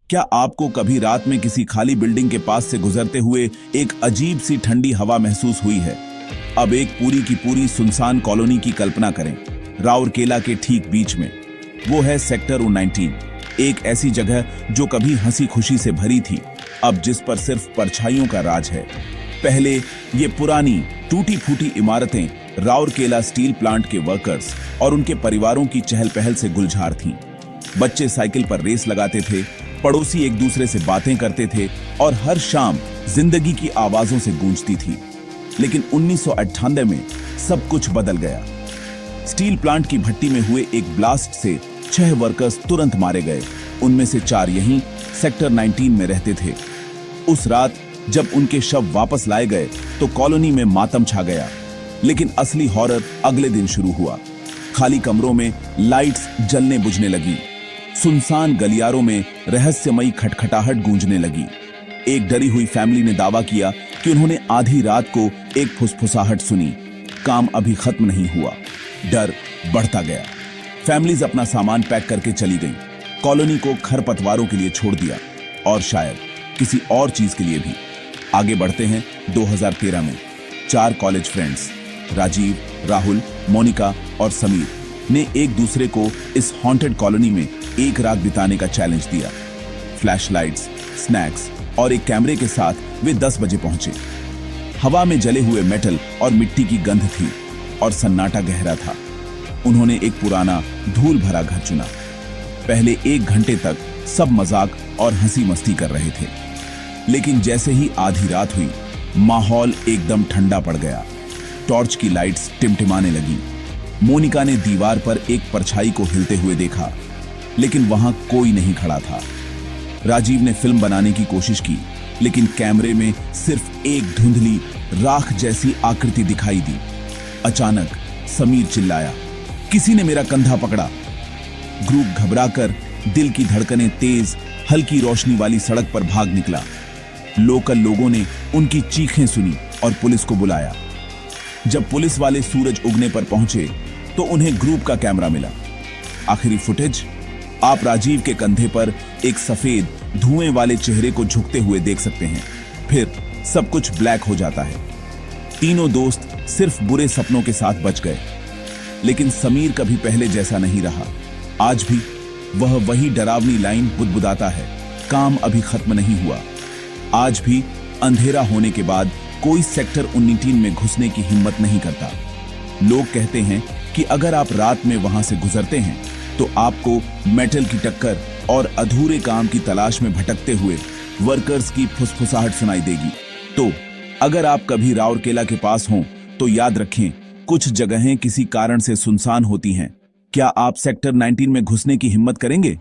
क्या आपको कभी रात में किसी खाली बिल्डिंग के पास से गुजरते हुए एक अजीब सी ठंडी हवा महसूस हुई है? अब एक पूरी की पूरी सुनसान कॉलोनी की कल्पना करें, राउरकेला के ठीक बीच में। वो है सेक्टर 19, एक ऐसी जगह जो कभी हंसी खुशी से भरी थी, अब जिस पर सिर्फ परछाइयों का राज है। पहले ये पुरानी टूटी फूटी इमारतें राउरकेला स्टील प्लांट के वर्कर्स और उनके परिवारों की चहल पहल से गुलजार थीं। बच्चे साइकिल पर रेस लगाते थे, पड़ोसी एक दूसरे से बातें करते थे और हर शाम जिंदगी की आवाजों से गूंजती थी। लेकिन 1998 में सब कुछ बदल गया। स्टील प्लांट की भट्टी में हुए एक ब्लास्ट से 6 वर्कर्स तुरंत मारे गए। उनमें से 4 यहीं सेक्टर 19 में रहते थे। उस रात जब उनके शव वापस लाए गए तो कॉलोनी में मातम छा गया। लेकिन असली हॉरर अगले दिन शुरू हुआ। खाली कमरों में लाइट्स जलने बुझने लगी, सुनसान गलियारों में रहस्यमयी खटखटाहट गूंजने लगी। एक डरी हुई फैमिली ने दावा किया कि उन्होंने आधी रात को एक फुसफुसाहट सुनी। काम अभी खत्म नहीं हुआ, डर बढ़ता गया। फैमिलीज अपना सामान पैक करके चली गईं, कॉलोनी को खरपतवारों के लिए छोड़ दिया और शायद किसी और चीज के लिए भी। आगे बढ़ते हैं 2013 में। 4 कॉलेज फ्रेंड्स राजीव, राहुल, मोनिका और समीर ने एक दूसरे को इस हॉन्टेड कॉलोनी में एक रात बिताने का चैलेंज दिया। फ्लैशलाइट्स, स्नैक्स और एक कैमरे के साथ वे 10 बजे पहुंचे। हवा में जले हुए मेटल और मिट्टी की गंध थी और सन्नाटा गहरा था। उन्होंने एक पुराना धूल भरा घर चुना। पहले 1 घंटे तक सब मजाक और हंसी मस्ती कर रहे थे, लेकिन जैसे ही आधी रात हुई माहौल एकदम ठंडा पड़ गया। टॉर्च की लाइट्स टिमटिमाने लगी। मोनिका ने दीवार पर एक परछाई को हिलते हुए देखा, लेकिन वहां कोई नहीं खड़ा था। राजीव ने फिल्म बनाने की कोशिश की, लेकिन कैमरे में सिर्फ एक धुंधली राख जैसी आकृति दिखाई दी। अचानक समीर चिल्लाया, किसी ने मेरा कंधा पकड़ा। ग्रुप घबराकर दिल की धड़कनें तेज हल्की रोशनी वाली सड़क पर भाग निकला। लोकल लोगों ने उनकी चीखें सुनी और पुलिस को बुलाया। जब पुलिस वाले सूरज उगने पर पहुंचे तो उन्हें ग्रुप का कैमरा मिला। आखिरी फुटेज, आप राजीव के कंधे पर एक सफेद धुएं वाले चेहरे को झुकते हुए देख सकते हैं। फिर सब कुछ ब्लैक हो जाता है। तीनों दोस्त सिर्फ बुरे सपनों के साथ बच गए, लेकिन समीर कभी पहले जैसा नहीं रहा। आज भी वह वही डरावनी लाइन बुदबुदाता है, काम अभी खत्म नहीं हुआ। आज भी अंधेरा होने के बाद कोई सेक्टर 19 में घुसने की हिम्मत नहीं करता। लोग कहते हैं कि अगर आप रात में वहां से गुजरते हैं तो आपको मेटल की टक्कर और अधूरे काम की तलाश में भटकते हुए वर्कर्स की फुसफुसाहट सुनाई देगी। तो अगर आप कभी राउरकेला के पास हों तो याद रखें, कुछ जगहें किसी कारण से सुनसान होती हैं। क्या आप सेक्टर 19 में घुसने की हिम्मत करेंगे?